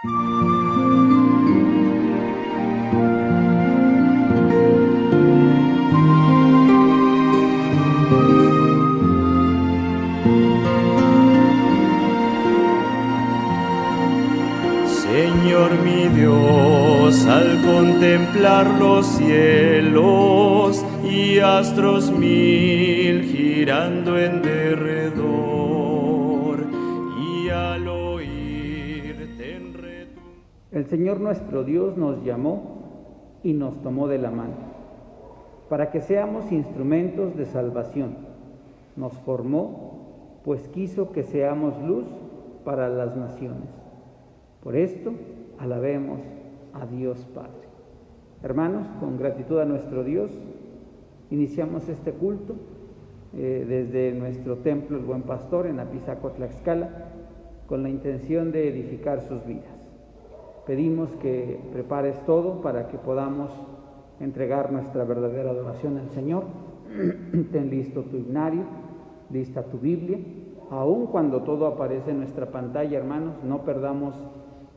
Señor mi Dios, al contemplar los cielos y astros mil girando en derredor, y al oírte en retumbar. El Señor nuestro Dios nos llamó y nos tomó de la mano, para que seamos instrumentos de salvación. Nos formó, pues quiso que seamos luz para las naciones. Por esto, alabemos a Dios Padre. Hermanos, con gratitud a nuestro Dios, iniciamos este culto desde nuestro templo El Buen Pastor en Apizaco, Tlaxcala, con la intención de edificar sus vidas. Pedimos que prepares todo para que podamos entregar nuestra verdadera adoración al Señor. Ten listo tu himnario, lista tu Biblia. Aun cuando todo aparece en nuestra pantalla, hermanos, no perdamos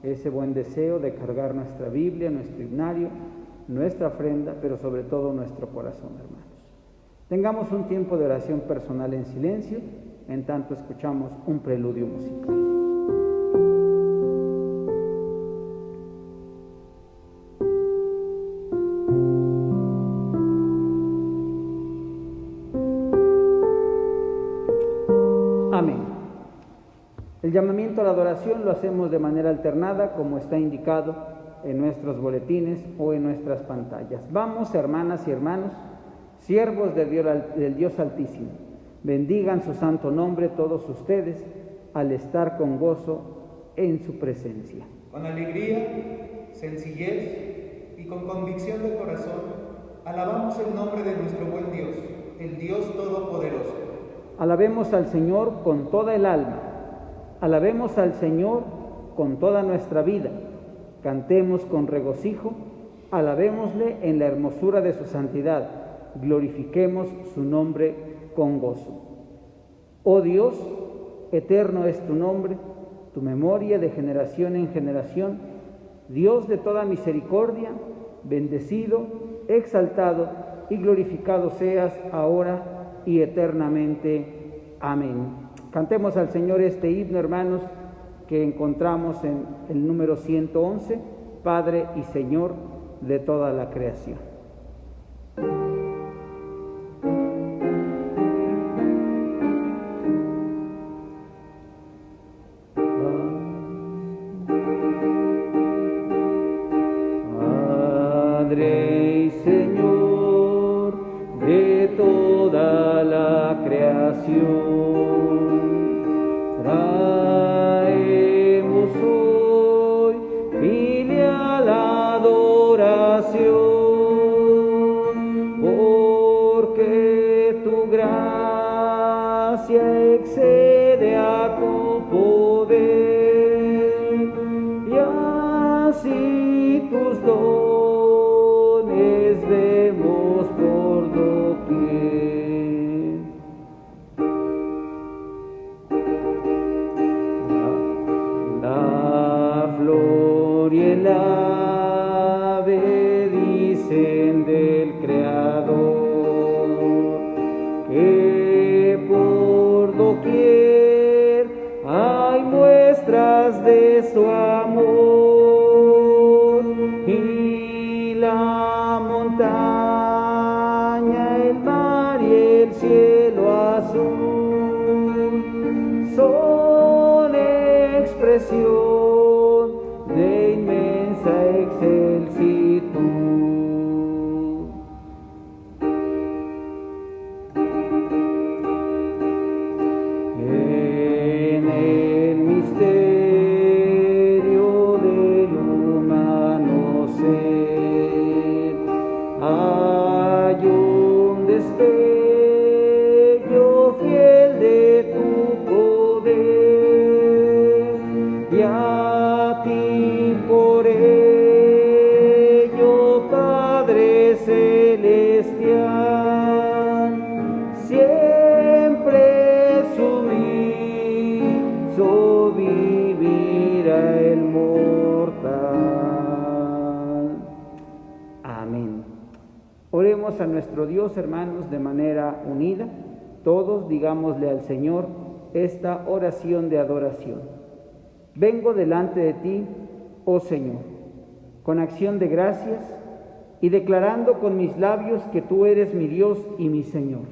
ese buen deseo de cargar nuestra Biblia, nuestro himnario, nuestra ofrenda, pero sobre todo nuestro corazón, hermanos. Tengamos un tiempo de oración personal en silencio, en tanto escuchamos un preludio musical. Amén. El llamamiento a la adoración lo hacemos de manera alternada, como está indicado en nuestros boletines o en nuestras pantallas. Vamos, hermanas y hermanos, siervos del Dios Altísimo, bendigan su santo nombre todos ustedes al estar con gozo en su presencia. Con alegría, sencillez y con convicción de corazón, alabamos el nombre de nuestro buen Dios, el Dios Todopoderoso. Alabemos al Señor con toda el alma. Alabemos al Señor con toda nuestra vida. Cantemos con regocijo. Alabémosle en la hermosura de su santidad. Glorifiquemos su nombre con gozo. Oh Dios, eterno es tu nombre, tu memoria de generación en generación. Dios de toda misericordia, bendecido, exaltado y glorificado seas ahora y eternamente. Amén. Cantemos al Señor este himno, hermanos, que encontramos en el número 111, Padre y Señor de toda la creación. Padre y Señor de toda la creación, traemos hoy filial adoración, porque tu gracia excede a tu poder, y así tus dones vemos por doquier. Y el ave dicen del Creador que por doquier hay muestras de su amor, y la montaña, el mar y el cielo azul son expresión de inmensa excelsitud. En el misterio del humano ser hay un destello fiel de tu poder, y a ti por ello, Padre celestial, siempre sumiso vivirá el mortal. cantemos a nuestro Dios, hermanos, de manera unida. Todos digámosle al Señor esta oración de adoración. Vengo delante de ti, oh Señor, con acción de gracias y declarando con mis labios que tú eres mi Dios y mi Señor.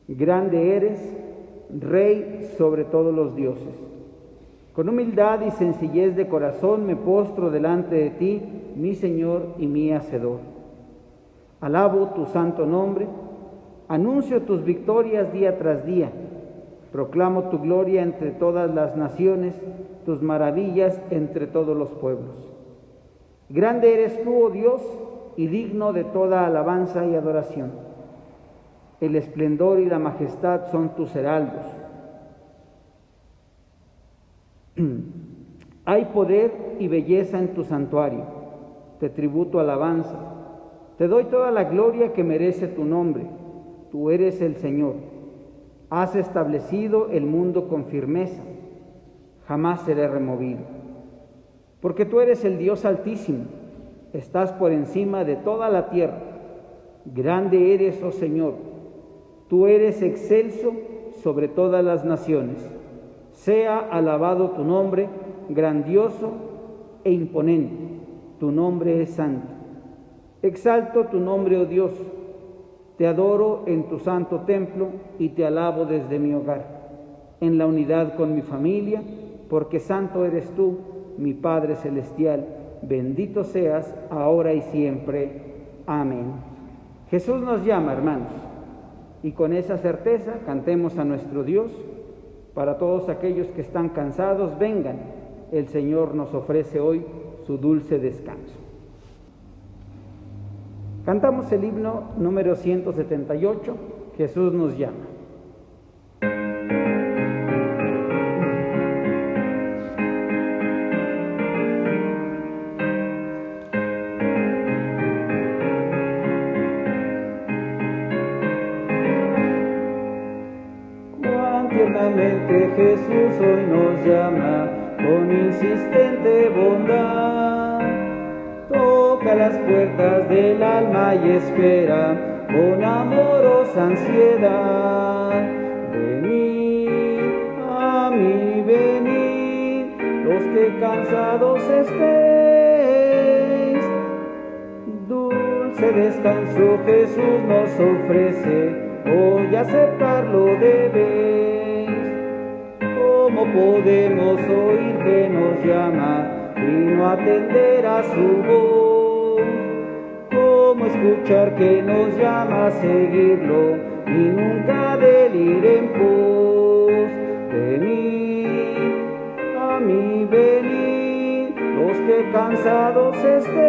Grande eres, Rey sobre todos los dioses. Con humildad y sencillez de corazón me postro delante de ti, mi Señor y mi Hacedor. Alabo tu santo nombre, anuncio tus victorias día tras día, proclamo tu gloria entre todas las naciones, tus maravillas entre todos los pueblos. Grande eres tú, oh Dios, y digno de toda alabanza y adoración. El esplendor y la majestad son tus heraldos. Hay poder y belleza en tu santuario, te tributo alabanza, te doy toda la gloria que merece tu nombre, tú eres el Señor, has establecido el mundo con firmeza, jamás seré removido, porque tú eres el Dios altísimo, estás por encima de toda la tierra, grande eres, oh Señor, tú eres excelso sobre todas las naciones. Sea alabado tu nombre, grandioso e imponente. Tu nombre es santo. Exalto tu nombre, oh Dios. Te adoro en tu santo templo y te alabo desde mi hogar, en la unidad con mi familia, porque santo eres tú, mi Padre celestial. Bendito seas ahora y siempre. Amén. Jesús nos llama, hermanos, y con esa certeza cantemos a nuestro Dios. Para todos aquellos que están cansados, vengan. El Señor nos ofrece hoy su dulce descanso. Cantamos el himno número 178, Jesús nos llama. Tiernamente Jesús hoy nos llama con insistente bondad. Toca las puertas del alma y espera con amorosa ansiedad. Venid a mí, venid, los que cansados estéis. Dulce descanso Jesús nos ofrece, hoy aceptarlo debéis. ¿Cómo podemos oír que nos llama y no atender a su voz? ¿Cómo escuchar que nos llama a seguirlo y nunca del ir en pos? Venid a mí, venid, los que cansados estéis.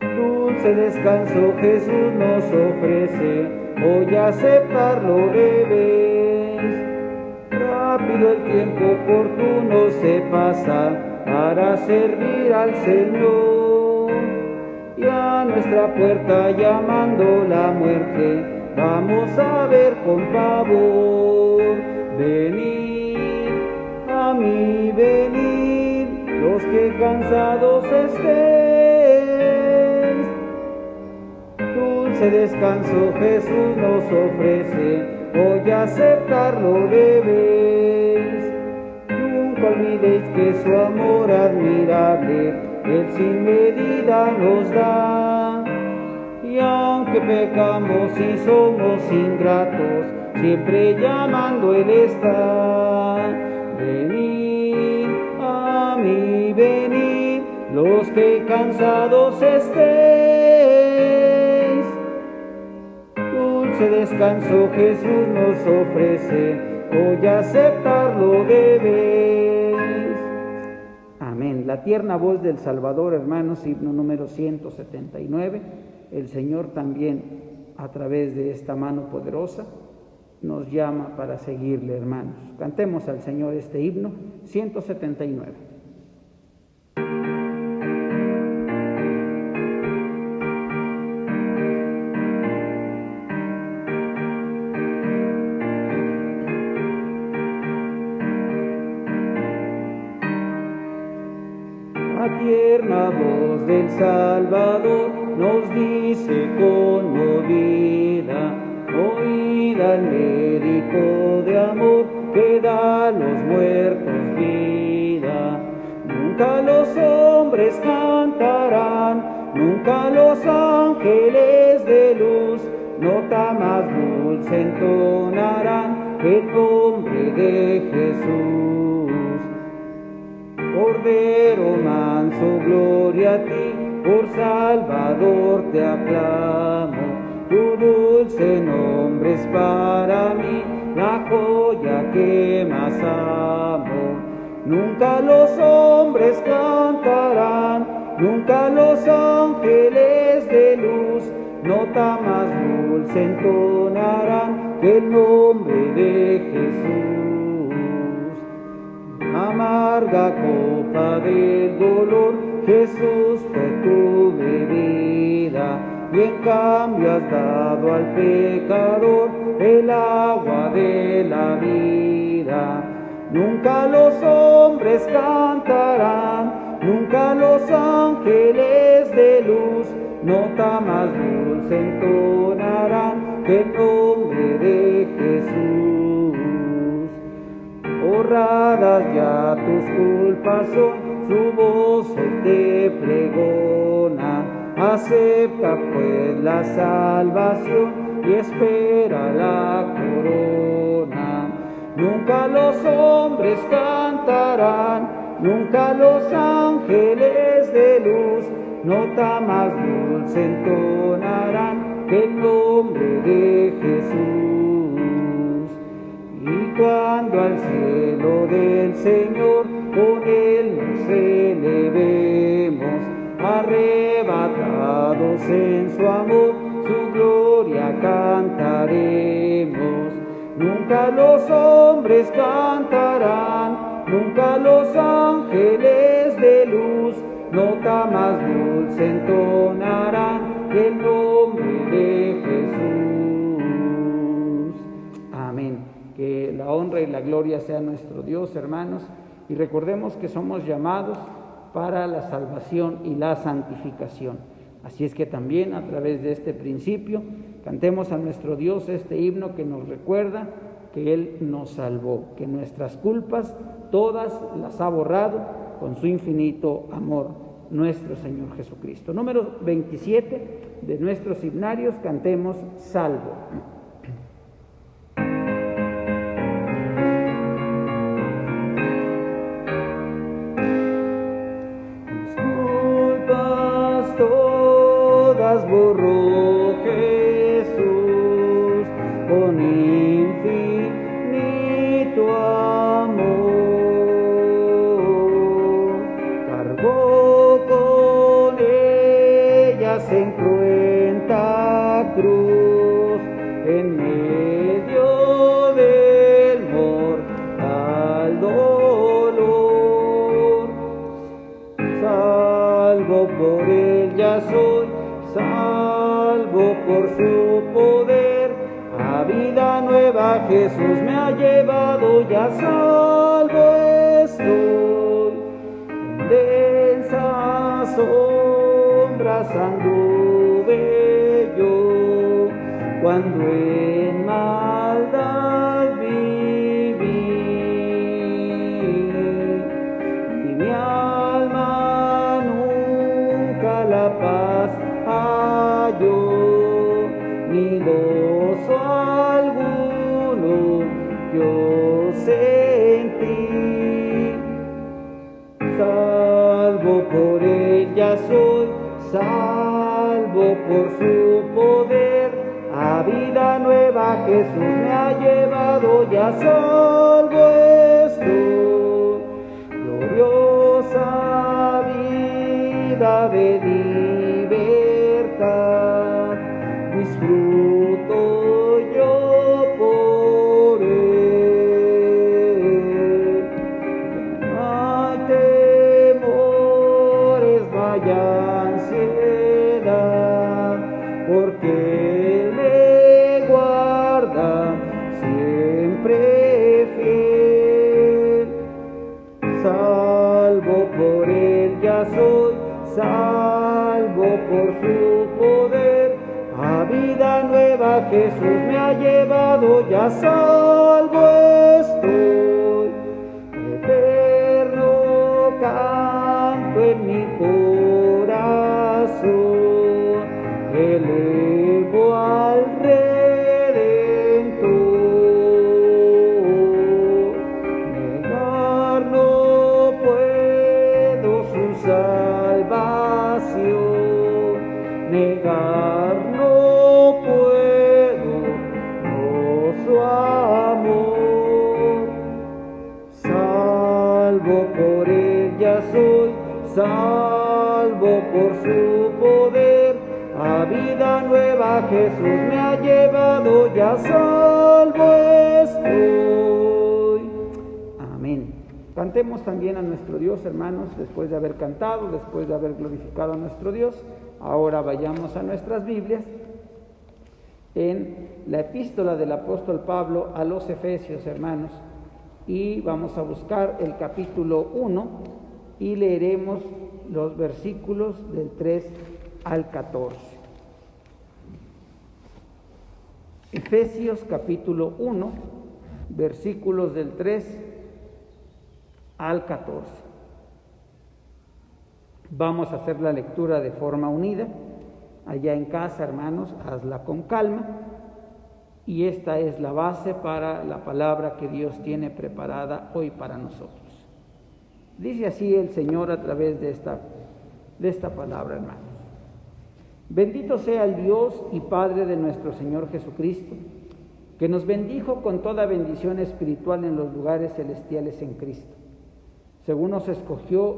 Dulce descanso Jesús nos ofrece, hoy aceptarlo debéis. Rápido el tiempo oportuno se pasa para servir al Señor. Y a nuestra puerta llamando la muerte, vamos a ver con pavor. Venid a mí, venid, los que cansados estéis. Dulce descanso Jesús nos ofrece, hoy aceptarlo debéis. Nunca olvidéis que su amor admirable Él sin medida nos da. Y aunque pecamos y somos ingratos, siempre llamando Él está. Venid a mí, venid, los que cansados estéis. Dulce descanso Jesús nos ofrece, hoy aceptarlo debéis. Amén. La tierna voz del Salvador, hermanos, himno número 179. El Señor también, a través de esta mano poderosa, nos llama para seguirle, hermanos. Cantemos al Señor este himno 179. La tierna voz del Salvador nos dice conmovida: oíd al médico de amor que da a los muertos vida. Nunca los hombres cantarán, nunca los ángeles de luz, nota más dulce entonarán que el nombre de Jesús. Cordero manso, gloria a ti, por Salvador te aclamo. Tu dulce nombre es para mí la joya que más amo. Nunca los hombres cantarán, nunca los ángeles de luz, nota más dulce entonarán que el nombre de Jesús. Amarga copa del dolor, Jesús fue tu bebida, y en cambio has dado al pecador el agua de la vida. Nunca los hombres cantarán, nunca los ángeles de luz, nota más dulce entonarán que el nombre de Jesús. Borradas ya tus culpas son, su voz hoy te pregona. Acepta pues la salvación y espera la corona. Nunca los hombres cantarán, nunca los ángeles de luz, nota más dulce entonarán que el nombre de Jesús. Y cuando al cielo del Señor con Él nos elevemos, arrebatados en su amor, su gloria cantaremos. Nunca los hombres cantarán, nunca los ángeles de luz, nota más dulce entonarán que el nombre de Jesús. Amén. Que la honra y la gloria sea nuestro Dios, hermanos, y recordemos que somos llamados para la salvación y la santificación. Así es que también a través de este principio cantemos a nuestro Dios este himno que nos recuerda que Él nos salvó, que nuestras culpas todas las ha borrado con su infinito amor, nuestro Señor Jesucristo. Número 27 de nuestros himnarios, cantemos Salvo. Todas borró Jesús con infinito amor, cargó con ellas en cruenta cruz, en medio del mortal dolor. Salvo por ella soy, salvo por su poder, a vida nueva Jesús me ha llevado, ya salvo estoy. En densas sombras anduve yo, cuando en maldad viví, y mi alma nunca la paz halló, ni gozo alguno yo sentí. Salvo por ella soy, salvo por su poder, a vida nueva Jesús me ha llevado, ya salvo estoy. Gloriosa vida de libertad disfruto yo por él. Ya no hay temores, no hay ansiedad, porque Él me guarda siempre fiel. Salvo por Él él ya soy salvo por su poder. A vida nueva Jesús me ha llevado, ya salvo estoy. Eterno canto en mi corazón, elevo al Redentor. Negar no puedo su salvación, negar no puedo, no su amor. Salvo por él ya soy, salvo por su poder. A vida nueva Jesús me ha llevado, ya salvo estoy. Amén. Cantemos también a nuestro Dios, hermanos, después de haber cantado, después de haber glorificado a nuestro Dios. Ahora vayamos a nuestras Biblias en la epístola del apóstol Pablo a los Efesios, hermanos, y vamos a buscar el capítulo 1 y leeremos los versículos del 3 al 14. Efesios capítulo 1, versículos del 3 al 14. Vamos a hacer la lectura de forma unida. Allá en casa, hermanos, hazla con calma. Y esta es la base para la palabra que Dios tiene preparada hoy para nosotros. Dice así el Señor a través de esta palabra, hermanos. Bendito sea el Dios y Padre de nuestro Señor Jesucristo, que nos bendijo con toda bendición espiritual en los lugares celestiales en Cristo, según nos escogió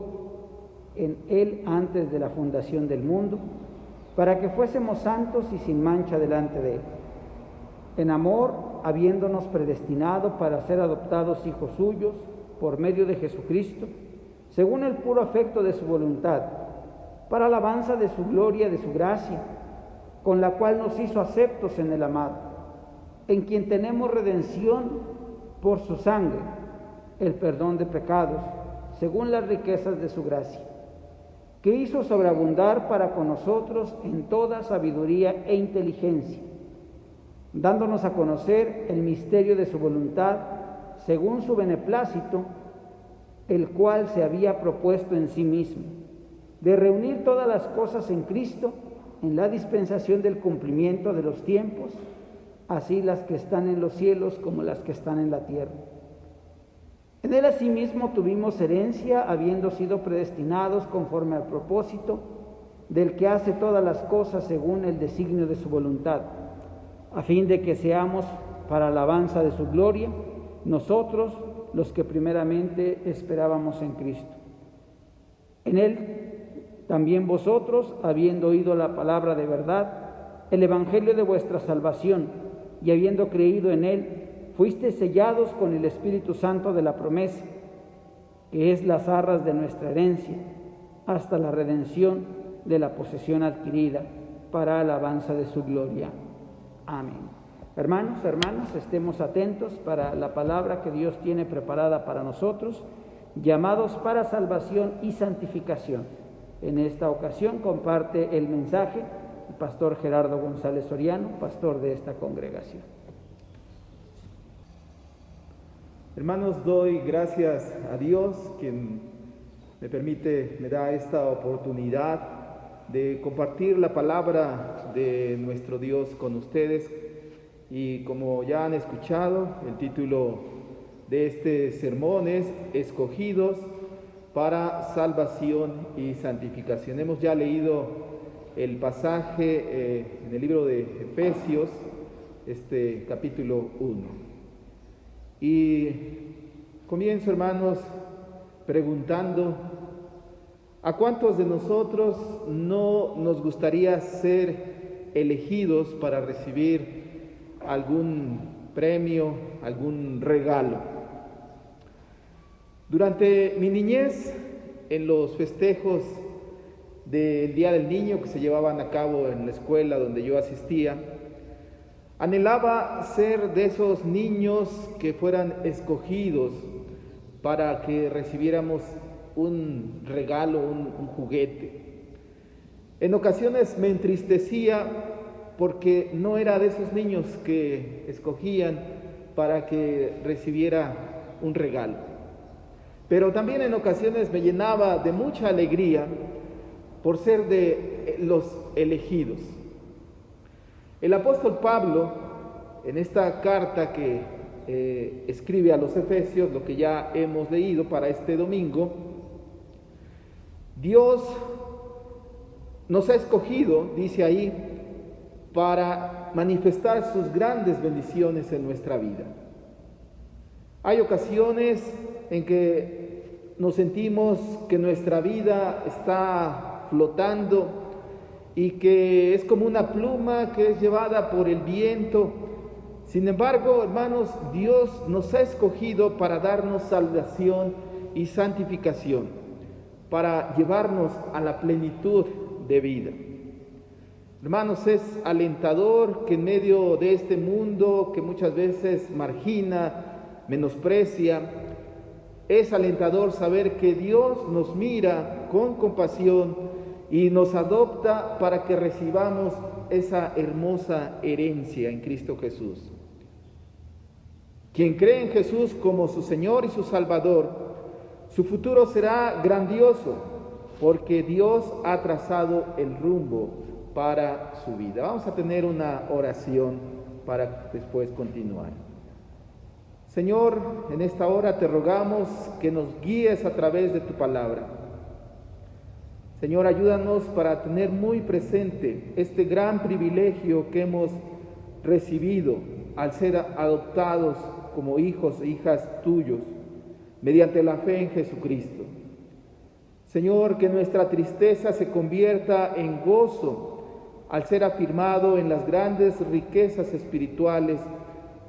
en Él antes de la fundación del mundo, para que fuésemos santos y sin mancha delante de Él. En amor, habiéndonos predestinado para ser adoptados hijos suyos por medio de Jesucristo, según el puro afecto de su voluntad, para alabanza de su gloria, de su gracia, con la cual nos hizo aceptos en el amado, en quien tenemos redención por su sangre, el perdón de pecados, según las riquezas de su gracia, que hizo sobreabundar para con nosotros en toda sabiduría e inteligencia, dándonos a conocer el misterio de su voluntad, según su beneplácito, el cual se había propuesto en sí mismo, de reunir todas las cosas en Cristo, en la dispensación del cumplimiento de los tiempos, así las que están en los cielos como las que están en la tierra. En él asimismo tuvimos herencia, habiendo sido predestinados conforme al propósito del que hace todas las cosas según el designio de su voluntad, a fin de que seamos para alabanza de su gloria, nosotros los que primeramente esperábamos en Cristo. En él también vosotros, habiendo oído la palabra de verdad, el evangelio de vuestra salvación, y habiendo creído en él, fuisteis sellados con el Espíritu Santo de la promesa, que es las arras de nuestra herencia, hasta la redención de la posesión adquirida, para alabanza de su gloria. Amén. Hermanos, hermanas, estemos atentos para la palabra que Dios tiene preparada para nosotros, llamados para salvación y santificación. En esta ocasión comparte el mensaje el pastor Gerardo González Soriano, pastor de esta congregación. Hermanos, doy gracias a Dios, quien me da esta oportunidad de compartir la palabra de nuestro Dios con ustedes. Y como ya han escuchado, el título de este sermón es Escogidos para salvación y santificación. Hemos ya leído el pasaje en el libro de Efesios, este capítulo 1. Y comienzo, hermanos, preguntando: ¿a cuántos de nosotros no nos gustaría ser elegidos para recibir algún premio, algún regalo? Durante mi niñez, en los festejos del Día del Niño que se llevaban a cabo en la escuela donde yo asistía, anhelaba ser de esos niños que fueran escogidos para que recibiéramos un regalo, un juguete. En ocasiones me entristecía porque no era de esos niños que escogían para que recibiera un regalo. Pero también en ocasiones me llenaba de mucha alegría por ser de los elegidos. El apóstol Pablo, en esta carta que escribe a los Efesios, lo que ya hemos leído para este domingo, Dios nos ha escogido, dice ahí, para manifestar sus grandes bendiciones en nuestra vida. Hay ocasiones en que nos sentimos que nuestra vida está flotando y que es como una pluma que es llevada por el viento. Sin embargo, hermanos, Dios nos ha escogido para darnos salvación y santificación, para llevarnos a la plenitud de vida. Hermanos, es alentador que en medio de este mundo que muchas veces margina, menosprecia, es alentador saber que Dios nos mira con compasión y nos adopta para que recibamos esa hermosa herencia en Cristo Jesús. Quien cree en Jesús como su Señor y su Salvador, su futuro será grandioso, porque Dios ha trazado el rumbo para su vida. Vamos a tener una oración para después continuar. Señor, en esta hora te rogamos que nos guíes a través de tu palabra. Señor, ayúdanos para tener muy presente este gran privilegio que hemos recibido al ser adoptados como hijos e hijas tuyos mediante la fe en Jesucristo. Señor, que nuestra tristeza se convierta en gozo al ser afirmado en las grandes riquezas espirituales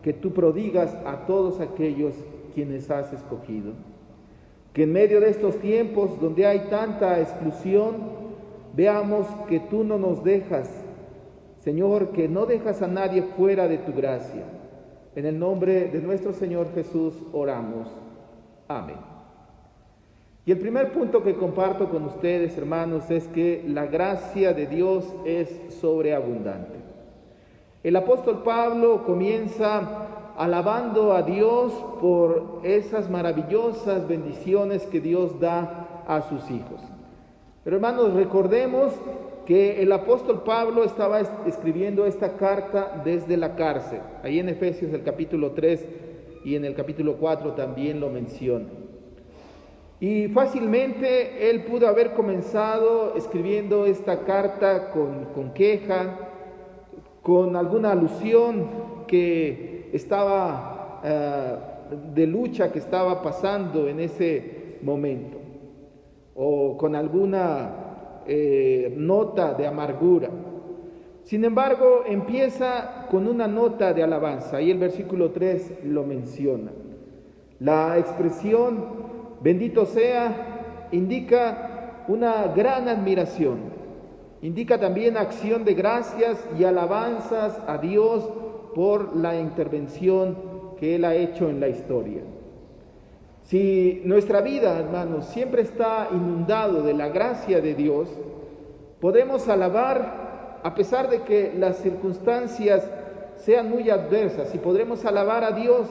que tú prodigas a todos aquellos quienes has escogido. Que en medio de estos tiempos donde hay tanta exclusión, veamos que tú no nos dejas, Señor, que no dejas a nadie fuera de tu gracia. En el nombre de nuestro Señor Jesús oramos. Amén. Y el primer punto que comparto con ustedes, hermanos, es que la gracia de Dios es sobreabundante. El apóstol Pablo comienza alabando a Dios por esas maravillosas bendiciones que Dios da a sus hijos. Pero hermanos, recordemos que el apóstol Pablo estaba escribiendo esta carta desde la cárcel. Ahí en Efesios el capítulo 3 y en el capítulo 4 también lo menciona. Y fácilmente él pudo haber comenzado escribiendo esta carta con queja, con alguna alusión que estaba de lucha que estaba pasando en ese momento, o con alguna nota de amargura. Sin embargo, empieza con una nota de alabanza, y el versículo 3 lo menciona. La expresión bendito sea indica una gran admiración, indica también acción de gracias y alabanzas a Dios por la intervención que Él ha hecho en la historia. Si nuestra vida, hermanos, siempre está inundado de la gracia de Dios, podemos alabar a pesar de que las circunstancias sean muy adversas, y podremos alabar a Dios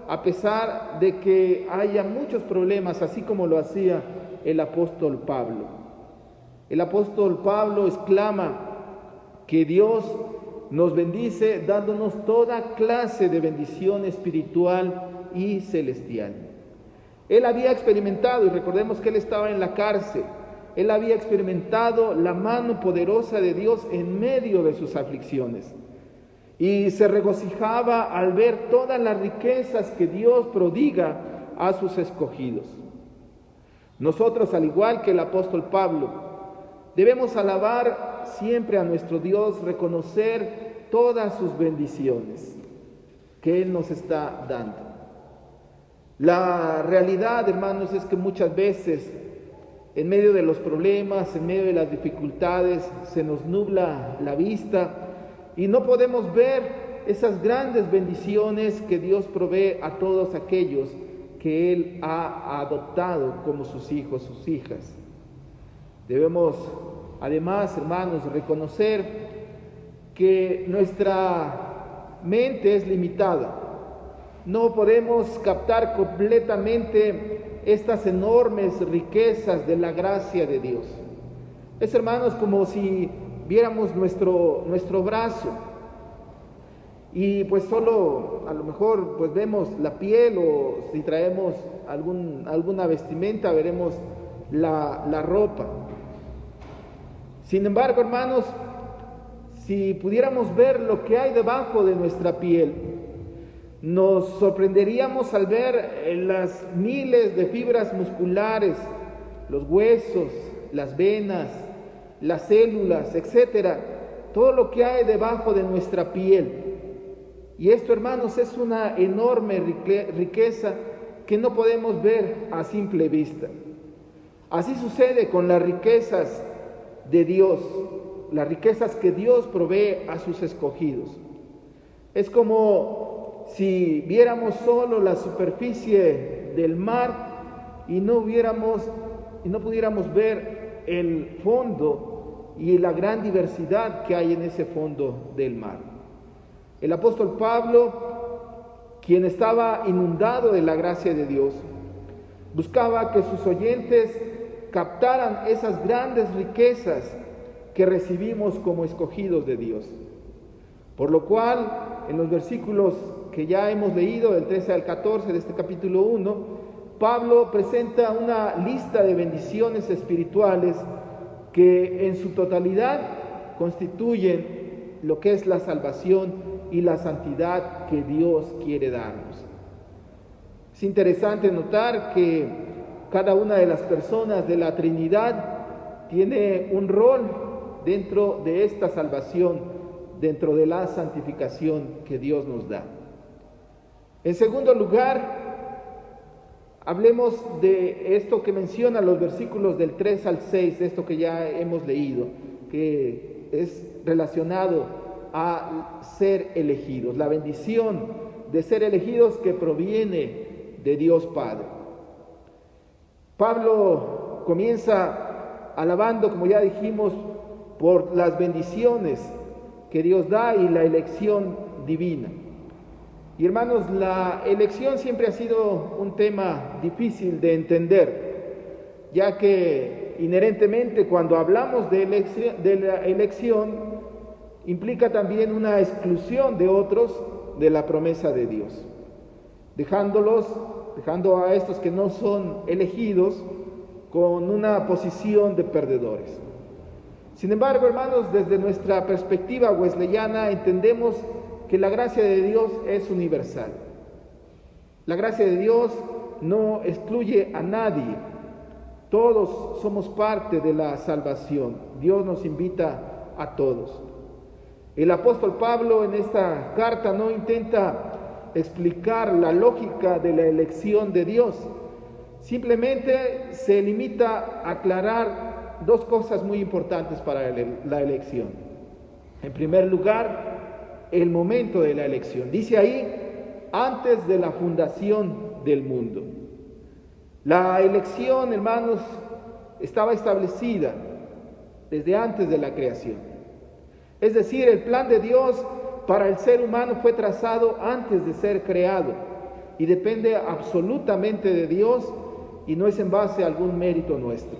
a pesar de que haya muchos problemas, así como lo hacía el apóstol Pablo. El apóstol Pablo exclama que Dios nos bendice dándonos toda clase de bendición espiritual y celestial. Él había experimentado, y recordemos que él estaba en la cárcel, él había experimentado la mano poderosa de Dios en medio de sus aflicciones. Y se regocijaba al ver todas las riquezas que Dios prodiga a sus escogidos. Nosotros, al igual que el apóstol Pablo, debemos alabar siempre a nuestro Dios, reconocer todas sus bendiciones que Él nos está dando. La realidad, hermanos, es que muchas veces, en medio de los problemas, en medio de las dificultades, se nos nubla la vista y no podemos ver esas grandes bendiciones que Dios provee a todos aquellos que Él ha adoptado como sus hijos, sus hijas. Debemos, además, hermanos, reconocer que nuestra mente es limitada. No podemos captar completamente estas enormes riquezas de la gracia de Dios. Es, hermanos, como si viéramos nuestro brazo y pues solo a lo mejor pues vemos la piel, o si traemos alguna vestimenta veremos la ropa. Sin embargo, hermanos, si pudiéramos ver lo que hay debajo de nuestra piel, nos sorprenderíamos al ver las miles de fibras musculares, los huesos, las venas, las células, etcétera, todo lo que hay debajo de nuestra piel. Y esto, hermanos, es una enorme riqueza que no podemos ver a simple vista. Así sucede con las riquezas de Dios, las riquezas que Dios provee a sus escogidos. Es como si viéramos solo la superficie del mar y no pudiéramos ver el fondo y la gran diversidad que hay en ese fondo del mar. El apóstol Pablo, quien estaba inundado de la gracia de Dios, buscaba que sus oyentes captaran esas grandes riquezas que recibimos como escogidos de Dios. Por lo cual, en los versículos que ya hemos leído, del 13 al 14 de este capítulo 1, Pablo presenta una lista de bendiciones espirituales que en su totalidad constituyen lo que es la salvación y la santidad que Dios quiere darnos. Es interesante notar que cada una de las personas de la Trinidad tiene un rol dentro de esta salvación, dentro de la santificación que Dios nos da. En segundo lugar, hablemos de esto que menciona los versículos del 3 al 6, de esto que ya hemos leído, que es relacionado a ser elegidos, la bendición de ser elegidos que proviene de Dios Padre. Pablo comienza alabando, como ya dijimos, por las bendiciones que Dios da y la elección divina. Y hermanos, la elección siempre ha sido un tema difícil de entender, ya que inherentemente cuando hablamos de la elección implica también una exclusión de otros de la promesa de Dios, dejando a estos que no son elegidos con una posición de perdedores. Sin embargo, hermanos, desde nuestra perspectiva wesleyana entendemos que la gracia de Dios es universal. La gracia de Dios no excluye a nadie. Todos somos parte de la salvación. Dios nos invita a todos. El apóstol Pablo en esta carta no intenta explicar la lógica de la elección de Dios. Simplemente se limita a aclarar dos cosas muy importantes para la elección. En primer lugar, el momento de la elección. Dice ahí, antes de la fundación del mundo. La elección, hermanos, estaba establecida desde antes de la creación. Es decir, el plan de Dios para el ser humano fue trazado antes de ser creado y depende absolutamente de Dios y no es en base a algún mérito nuestro.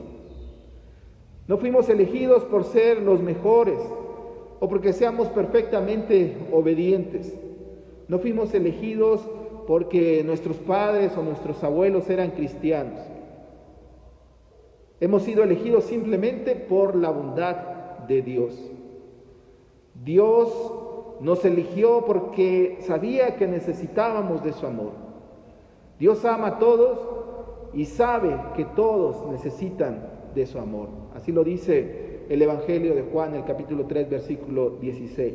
No fuimos elegidos por ser los mejores o porque seamos perfectamente obedientes. No fuimos elegidos porque nuestros padres o nuestros abuelos eran cristianos. Hemos sido elegidos simplemente por la bondad de Dios. Dios nos eligió porque sabía que necesitábamos de su amor. Dios ama a todos y sabe que todos necesitan de su amor. Así lo dice el Evangelio de Juan, el capítulo 3, versículo 16.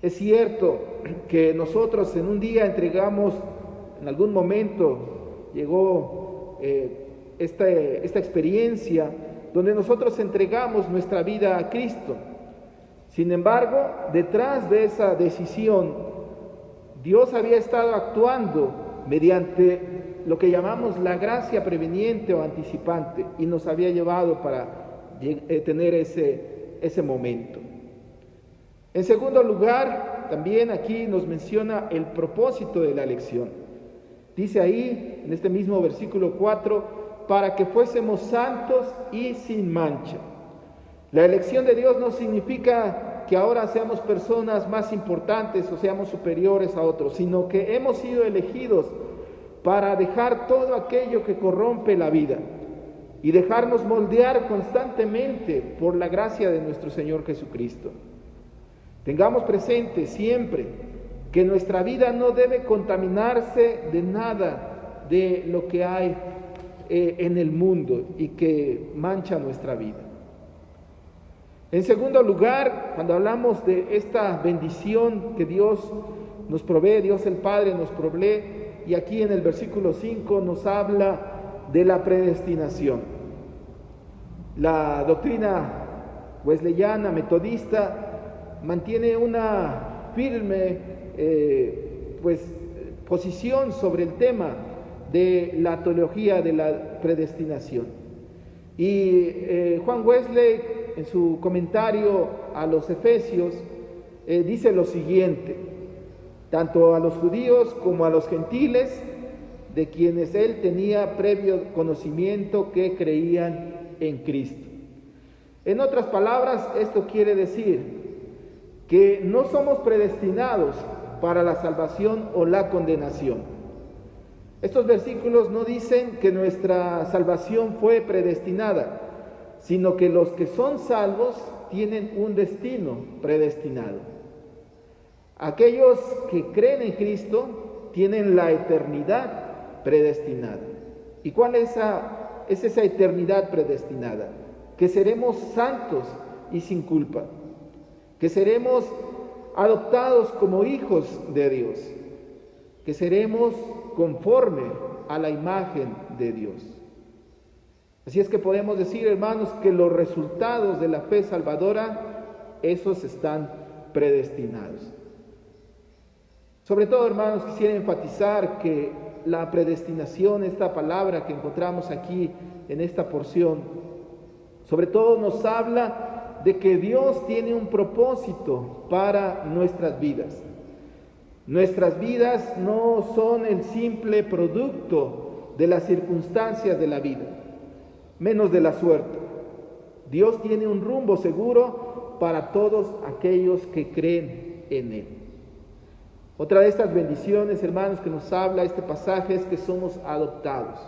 Es cierto que nosotros en un día entregamos, en algún momento llegó esta experiencia donde nosotros entregamos nuestra vida a Cristo. Sin embargo, detrás de esa decisión, Dios había estado actuando mediante lo que llamamos la gracia preveniente o anticipante, y nos había llevado para tener ese momento. En segundo lugar, también aquí nos menciona el propósito de la elección. Dice ahí, en este mismo versículo 4, para que fuésemos santos y sin mancha. La elección de Dios no significa que ahora seamos personas más importantes o seamos superiores a otros, sino que hemos sido elegidos para dejar todo aquello que corrompe la vida y dejarnos moldear constantemente por la gracia de nuestro Señor Jesucristo. Tengamos presente siempre que nuestra vida no debe contaminarse de nada de lo que hay en el mundo y que mancha nuestra vida. En segundo lugar, cuando hablamos de esta bendición que Dios nos provee, Dios el Padre nos provee, y aquí en el versículo 5 nos habla de la predestinación. La doctrina wesleyana, metodista, mantiene una firme posición sobre el tema de la teología de la predestinación. Y Juan Wesley, en su comentario a los Efesios, dice lo siguiente: tanto a los judíos como a los gentiles, de quienes él tenía previo conocimiento que creían en Cristo. En otras palabras, esto quiere decir que no somos predestinados para la salvación o la condenación. Estos versículos no dicen que nuestra salvación fue predestinada, sino que los que son salvos tienen un destino predestinado. Aquellos que creen en Cristo tienen la eternidad predestinada. ¿Y cuál es esa eternidad predestinada? Que seremos santos y sin culpa, que seremos adoptados como hijos de Dios, que seremos conforme a la imagen de Dios. Así es que podemos decir, hermanos, que los resultados de la fe salvadora, esos están predestinados. Sobre todo, hermanos, quisiera enfatizar que la predestinación, esta palabra que encontramos aquí en esta porción, sobre todo nos habla de que Dios tiene un propósito para nuestras vidas. Nuestras vidas no son el simple producto de las circunstancias de la vida, menos de la suerte. Dios tiene un rumbo seguro para todos aquellos que creen en Él. Otra de estas bendiciones, hermanos, que nos habla este pasaje es que somos adoptados.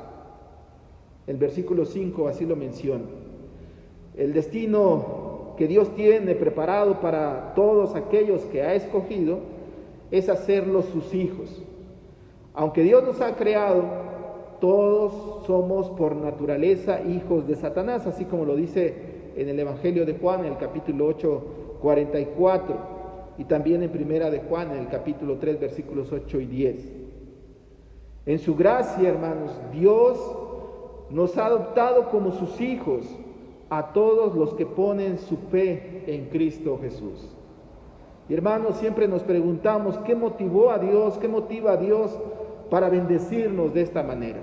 El versículo 5 así lo menciona. El destino que Dios tiene preparado para todos aquellos que ha escogido es hacerlos sus hijos. Aunque Dios nos ha creado, todos somos por naturaleza hijos de Satanás, así como lo dice en el Evangelio de Juan, en el capítulo 8, 44, y también en Primera de Juan, en el capítulo 3, versículos 8 y 10. En su gracia, hermanos, Dios nos ha adoptado como sus hijos a todos los que ponen su fe en Cristo Jesús. Y hermanos, siempre nos preguntamos, ¿qué motivó a Dios? ¿Qué motiva a Dios para bendecirnos de esta manera?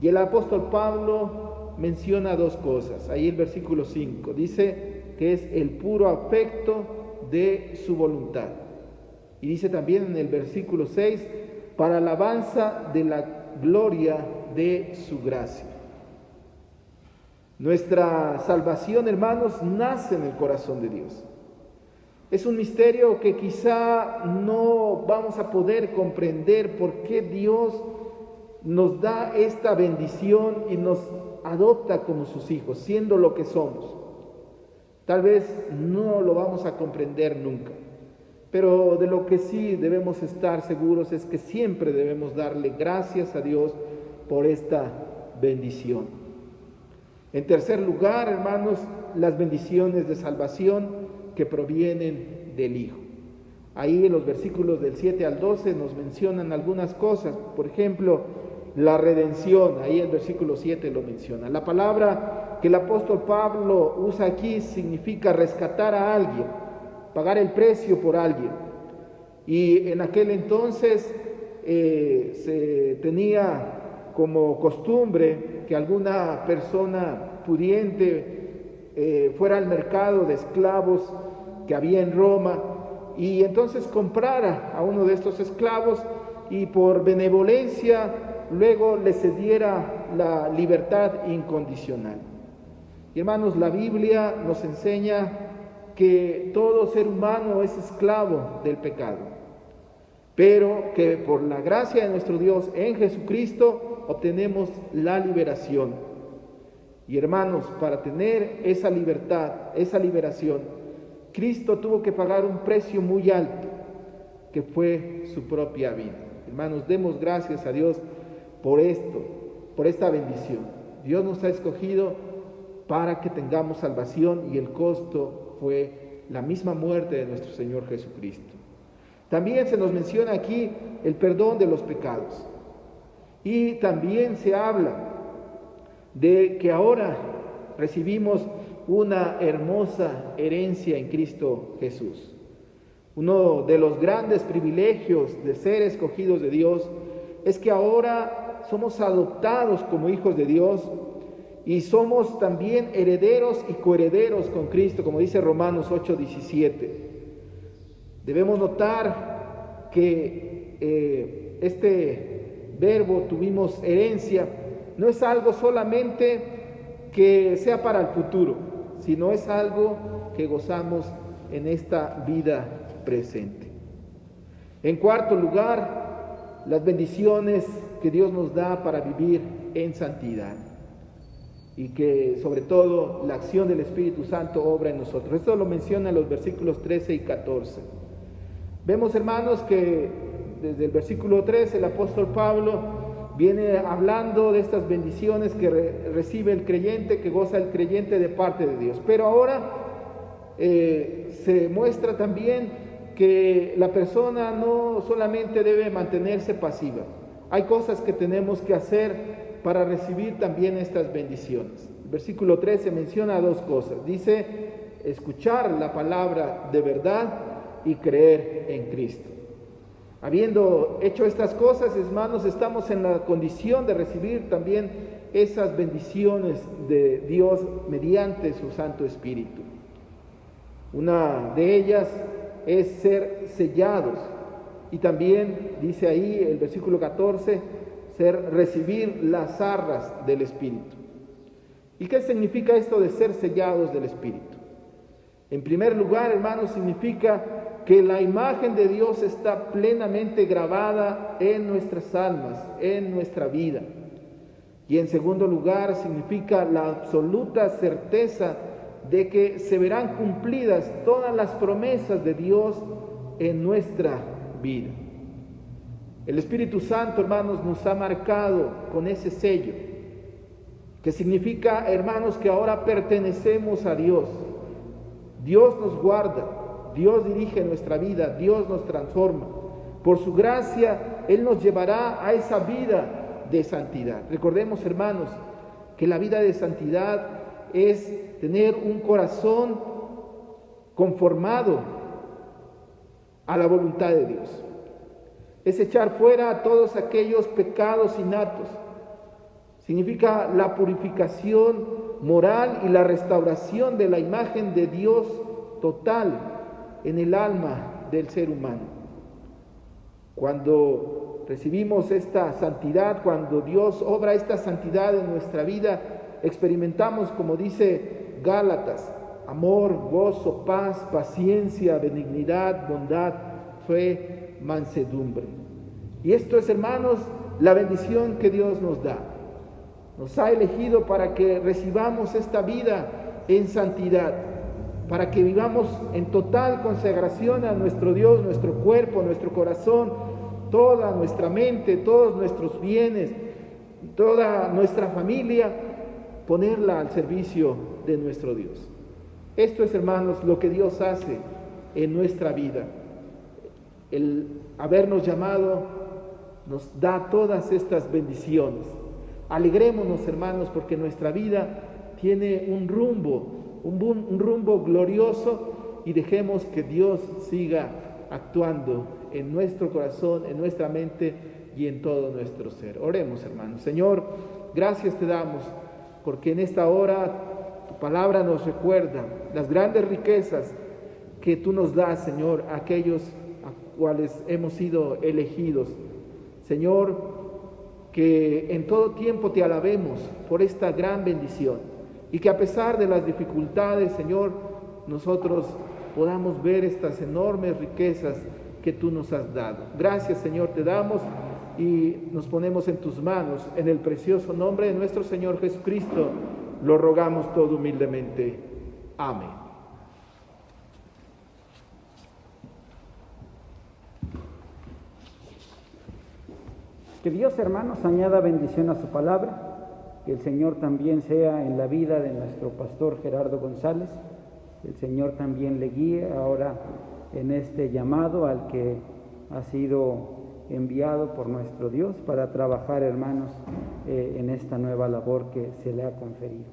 Y el apóstol Pablo menciona dos cosas. Ahí el versículo 5 dice que es el puro afecto de su voluntad. Y dice también en el versículo 6, para alabanza de la gloria de su gracia. Nuestra salvación, hermanos, nace en el corazón de Dios. Es un misterio que quizá no vamos a poder comprender por qué Dios nos da esta bendición y nos adopta como sus hijos, siendo lo que somos. Tal vez no lo vamos a comprender nunca, pero de lo que sí debemos estar seguros es que siempre debemos darle gracias a Dios por esta bendición. En tercer lugar, hermanos, las bendiciones de salvación que provienen del Hijo. Ahí en los versículos del 7 al 12 nos mencionan algunas cosas. Por ejemplo, la redención, ahí el versículo 7 lo menciona. La palabra que el apóstol Pablo usa aquí significa rescatar a alguien, pagar el precio por alguien. Y en aquel entonces se tenía como costumbre que alguna persona pudiente fuera al mercado de esclavos que había en Roma y entonces comprara a uno de estos esclavos y por benevolencia luego le cediera la libertad incondicional. Y hermanos, la Biblia nos enseña que todo ser humano es esclavo del pecado, pero que por la gracia de nuestro Dios en Jesucristo obtenemos la liberación. Y hermanos, para tener esa libertad, esa liberación, Cristo tuvo que pagar un precio muy alto, que fue su propia vida. Hermanos, demos gracias a Dios por esto, por esta bendición. Dios nos ha escogido para que tengamos salvación y el costo fue la misma muerte de nuestro Señor Jesucristo. También se nos menciona aquí el perdón de los pecados. Y también se habla de que ahora recibimos una hermosa herencia en Cristo Jesús. Uno de los grandes privilegios de ser escogidos de Dios es que ahora somos adoptados como hijos de Dios y somos también herederos y coherederos con Cristo, como dice Romanos 8:17. Debemos notar que este verbo tuvimos herencia no es algo solamente que sea para el futuro, sino es algo que gozamos en esta vida presente. En cuarto lugar, las bendiciones que Dios nos da para vivir en santidad y que sobre todo la acción del Espíritu Santo obra en nosotros. Esto lo menciona los versículos 13 y 14. Vemos, hermanos, que desde el versículo 13 el apóstol Pablo viene hablando de estas bendiciones que recibe el creyente, que goza el creyente de parte de Dios. Pero ahora se muestra también que la persona no solamente debe mantenerse pasiva. Hay cosas que tenemos que hacer para recibir también estas bendiciones. El versículo 13 menciona dos cosas. Dice, escuchar la palabra de verdad y creer en Cristo. Habiendo hecho estas cosas, hermanos, estamos en la condición de recibir también esas bendiciones de Dios mediante su Santo Espíritu. Una de ellas es ser sellados y también dice ahí el versículo 14, recibir las arras del Espíritu. ¿Y qué significa esto de ser sellados del Espíritu? En primer lugar, hermanos, significa que la imagen de Dios está plenamente grabada en nuestras almas, en nuestra vida. Y en segundo lugar, significa la absoluta certeza de que se verán cumplidas todas las promesas de Dios en nuestra vida. El Espíritu Santo, hermanos, nos ha marcado con ese sello, que significa, hermanos, que ahora pertenecemos a Dios. Dios nos guarda, Dios dirige nuestra vida, Dios nos transforma. Por su gracia, Él nos llevará a esa vida de santidad. Recordemos, hermanos, que la vida de santidad es tener un corazón conformado a la voluntad de Dios. Es echar fuera a todos aquellos pecados innatos. Significa la purificación moral y la restauración de la imagen de Dios total en el alma del ser humano. Cuando recibimos esta santidad, cuando Dios obra esta santidad en nuestra vida, experimentamos, como dice Gálatas, amor, gozo, paz, paciencia, benignidad, bondad, fe, mansedumbre. Y esto es, hermanos, la bendición que Dios nos da. Nos ha elegido para que recibamos esta vida en santidad, para que vivamos en total consagración a nuestro Dios, nuestro cuerpo, nuestro corazón, toda nuestra mente, todos nuestros bienes, toda nuestra familia, ponerla al servicio de nuestro Dios. Esto es, hermanos, lo que Dios hace en nuestra vida. El habernos llamado nos da todas estas bendiciones. Alegrémonos, hermanos, porque nuestra vida tiene un rumbo glorioso y dejemos que Dios siga actuando en nuestro corazón, en nuestra mente y en todo nuestro ser. Oremos, hermanos. Señor, gracias te damos porque en esta hora tu palabra nos recuerda las grandes riquezas que tú nos das, Señor, a aquellos a cuales hemos sido elegidos. Señor, que en todo tiempo te alabemos por esta gran bendición y que a pesar de las dificultades, Señor, nosotros podamos ver estas enormes riquezas que tú nos has dado. Gracias, Señor, te damos y nos ponemos en tus manos. En el precioso nombre de nuestro Señor Jesucristo, lo rogamos todo humildemente. Amén. Que Dios, hermanos, añada bendición a su palabra, que el Señor también sea en la vida de nuestro pastor Gerardo González, que el Señor también le guíe ahora en este llamado al que ha sido enviado por nuestro Dios para trabajar, hermanos, en esta nueva labor que se le ha conferido.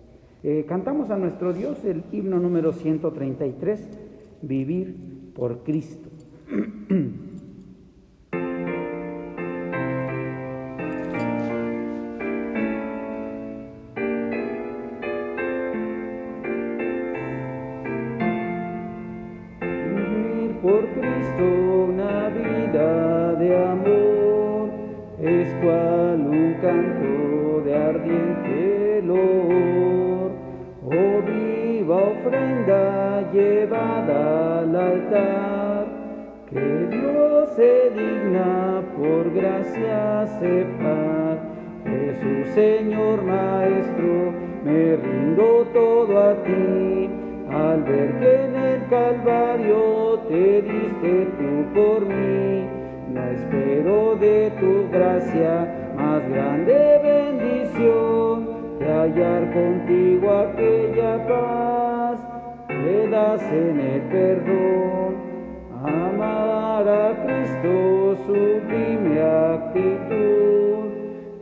Cantamos a nuestro Dios el himno número 133, Vivir por Cristo. Por Cristo una vida de amor es cual un canto de ardiente loor, oh viva ofrenda llevada al altar, que Dios se digna por gracia aceptar. Jesús, Señor Maestro, me rindo todo a ti, al ver que en el Calvario te diste tú por mí. No espero de tu gracia más grande bendición que hallar contigo aquella paz que das en el perdón. Amar a Cristo, sublime actitud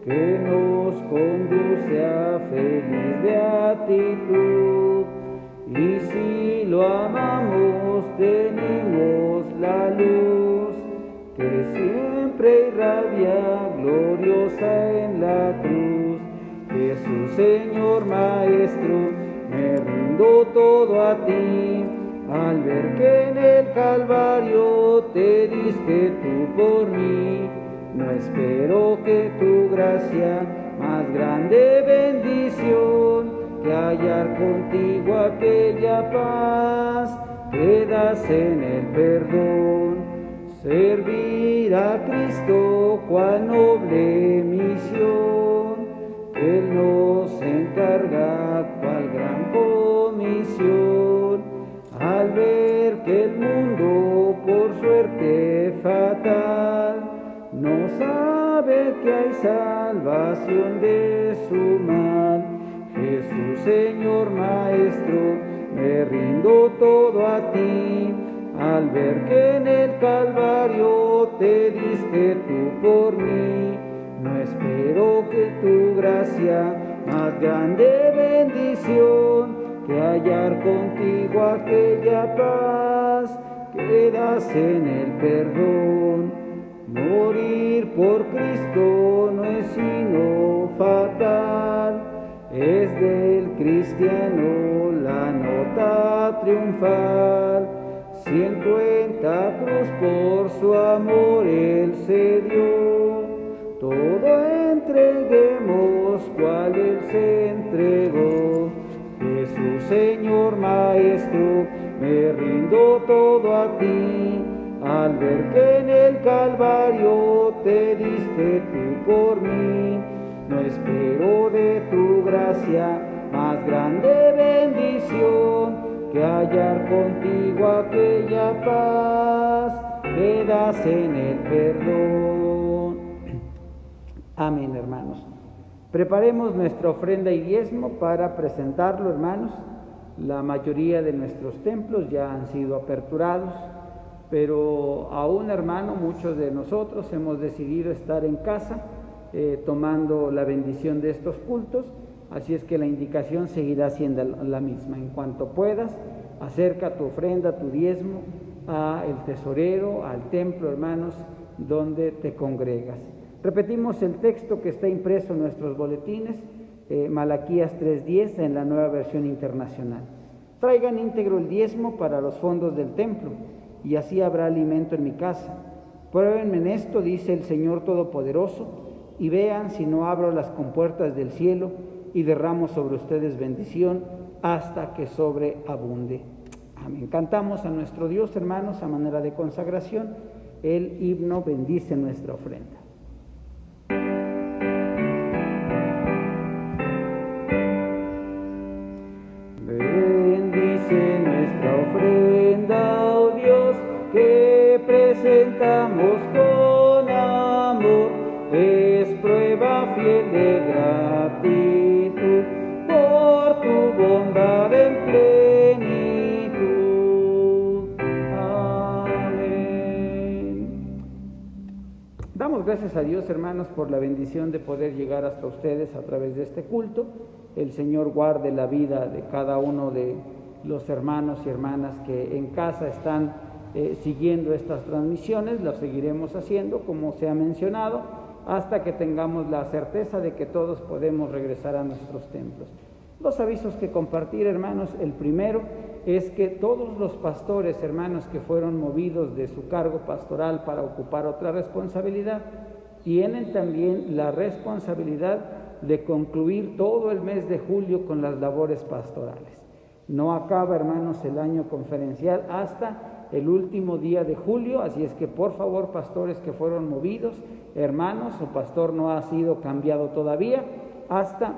que nos conduce a feliz beatitud. Y si lo amamos, tenemos la luz que siempre irradia gloriosa en la cruz. Jesús, Señor Maestro, me rindo todo a ti, al ver que en el Calvario te diste tú por mí. No espero que tu gracia, más grande bendición, que hallar contigo aquella paz que das en el perdón. Servir a Cristo, cual noble misión, que Él nos encarga, cual gran comisión. Al ver que el mundo, por suerte fatal, no sabe que hay salvación de su mal. Jesús, Señor Maestro, me rindo todo a ti, al ver que en el Calvario te diste tú por mí. No espero que tu gracia, más grande bendición, que hallar contigo aquella paz que das en el perdón. Morir por Cristo no es sino fatal, es del cristiano la nota triunfal. Si en cuenta cruz por su amor Él se dio, todo entreguemos cual Él se entregó. Jesús, Señor Maestro, me rindo todo a ti, al ver que en el Calvario te diste tú por mí. No espero de tu gracia, más grande bendición, que hallar contigo aquella paz que das en el perdón. Amén, hermanos. Preparemos nuestra ofrenda y diezmo para presentarlo, hermanos. La mayoría de nuestros templos ya han sido aperturados, pero aún, hermano, muchos de nosotros hemos decidido estar en casa tomando la bendición de estos cultos, así es que la indicación seguirá siendo la misma. En cuanto puedas, acerca tu ofrenda, tu diezmo al tesorero, al templo, hermanos, donde te congregas. Repetimos el texto que está impreso en nuestros boletines, Malaquías 3:10 en la Nueva Versión Internacional. Traigan íntegro el diezmo para los fondos del templo, y así habrá alimento en mi casa. Pruébenme en esto, dice el Señor Todopoderoso, y vean si no abro las compuertas del cielo y derramo sobre ustedes bendición hasta que sobreabunde. Amén. Cantamos a nuestro Dios, hermanos, a manera de consagración, el himno Bendice nuestra ofrenda. Bendice nuestra ofrenda, oh Dios, que presentamos con amor, es prueba fiel de gratitud por tu bondad en plenitud. Amén. Damos gracias a Dios, hermanos, por la bendición de poder llegar hasta ustedes a través de este culto. El Señor guarde la vida de cada uno de los hermanos y hermanas que en casa están siguiendo estas transmisiones. Las seguiremos haciendo, como se ha mencionado, hasta que tengamos la certeza de que todos podemos regresar a nuestros templos. Los avisos que compartir, hermanos: el primero es que todos los pastores, hermanos, que fueron movidos de su cargo pastoral para ocupar otra responsabilidad, tienen también la responsabilidad de concluir todo el mes de julio con las labores pastorales. No acaba, hermanos, el año conferencial hasta el último día de julio, así es que por favor, pastores que fueron movidos, hermanos, su pastor no ha sido cambiado todavía, hasta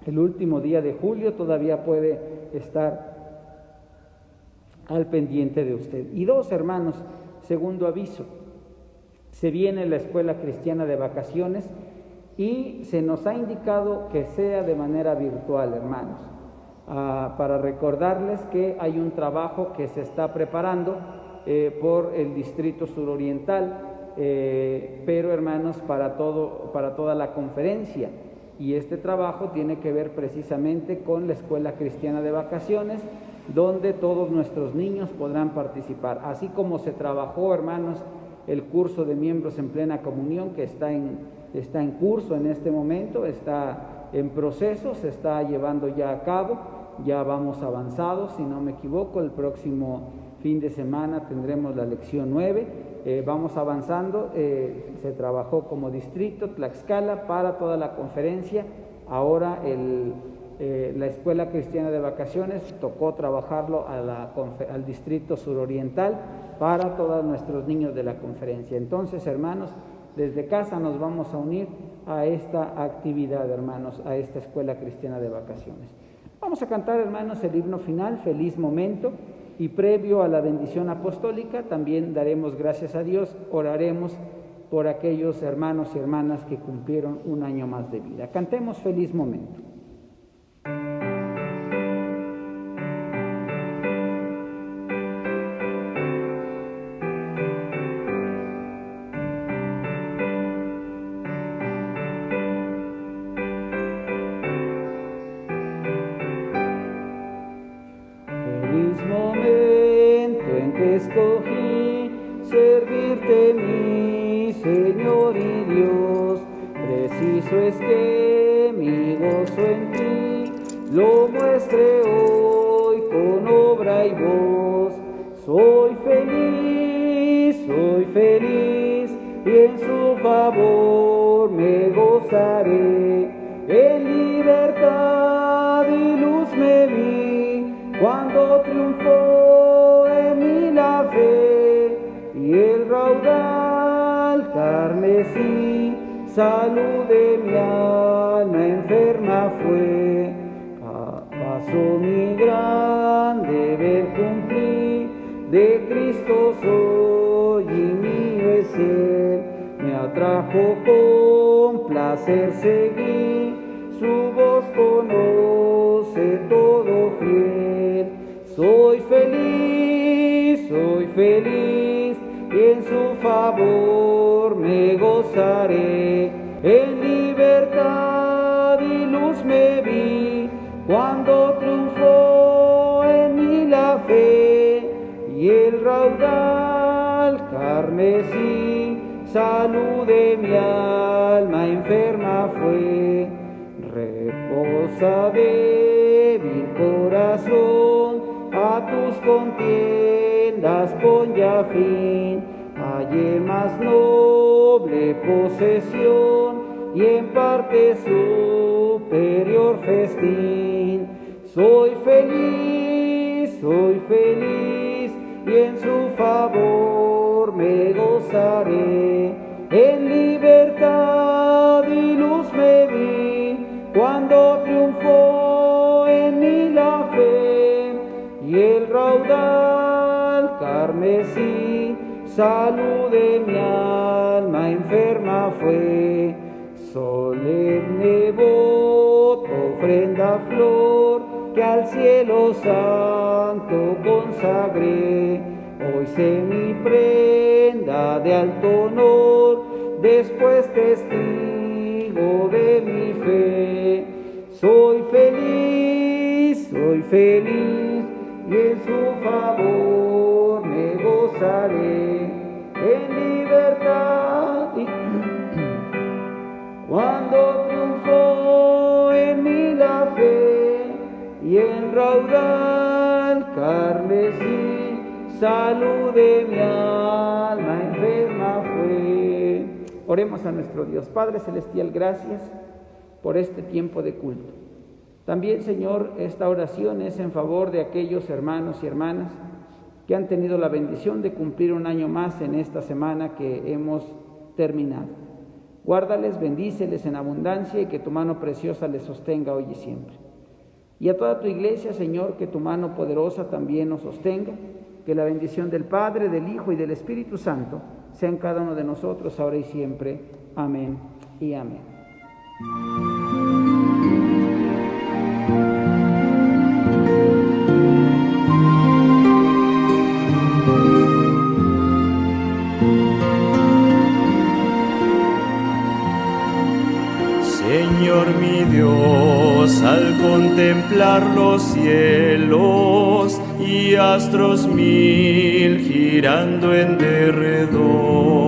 el último día de julio todavía puede estar al pendiente de usted. Y dos, hermanos, segundo aviso: se viene la escuela cristiana de vacaciones y se nos ha indicado que sea de manera virtual, hermanos, para recordarles que hay un trabajo que se está preparando por el Distrito Suroriental, pero, hermanos, para toda la conferencia, y este trabajo tiene que ver precisamente con la escuela cristiana de vacaciones, donde todos nuestros niños podrán participar, así como se trabajó, hermanos, el curso de miembros en plena comunión, que está en curso en este momento, está en proceso, se está llevando ya a cabo, ya vamos avanzados, si no me equivoco. El próximo fin de semana tendremos la lección 9, vamos avanzando, se trabajó como distrito Tlaxcala para toda la conferencia. Ahora la escuela cristiana de vacaciones tocó trabajarlo al distrito suroriental para todos nuestros niños de la conferencia. Entonces, hermanos, desde casa nos vamos a unir a esta actividad, hermanos, a esta escuela cristiana de vacaciones. Vamos a cantar, hermanos, el himno final, Feliz Momento, y previo a la bendición apostólica también daremos gracias a Dios, oraremos por aquellos hermanos y hermanas que cumplieron un año más de vida. Cantemos Feliz Momento. Escogí servirte, mi Señor y Dios. Preciso es que mi gozo en ti lo muestre hoy con obra y voz. Soy feliz, y en su favor me gozaré. En libertad y luz me vi cuando triunfó en mí la fe, y el raudal carmesí salud de mi alma enferma fue. Paso mi gran deber cumplí, de Cristo soy y mío es Él. Me atrajo con placer seguir, su voz conoce todo fiel. Soy feliz, y en su favor me gozaré. En libertad y luz me vi cuando triunfó en mí la fe, y el raudal salud de mi alma enferma fue. Reposa débil corazón, a tus contiendas pon ya fin, halle más noble posesión y en parte superior festín. Soy feliz, y en su favor me gozaré. En libertad y luz me vi, cuando triunfó en mí la fe, y el raudal carmesí, salud de mi alma enferma fue. Solemne voto, ofrenda flor, que al cielo santo consagré. Hoy sé mi prenda de alto honor, después testigo de mi fe. Soy feliz, y en su favor me gozaré. En libertad cuando triunfó en mí la fe, y en raudal carmesí, salud de mi alma enferma fue. Oremos a nuestro Dios. Padre Celestial, gracias por este tiempo de culto. También, Señor, esta oración es en favor de aquellos hermanos y hermanas que han tenido la bendición de cumplir un año más en esta semana que hemos terminado. Guárdales, bendíceles en abundancia y que tu mano preciosa les sostenga hoy y siempre. Y a toda tu iglesia, Señor, que tu mano poderosa también nos sostenga, que la bendición del Padre, del Hijo y del Espíritu Santo sea en cada uno de nosotros, ahora y siempre. Amén y amén. Señor mi Dios, al contemplar los cielos y astros mil girando en derredor,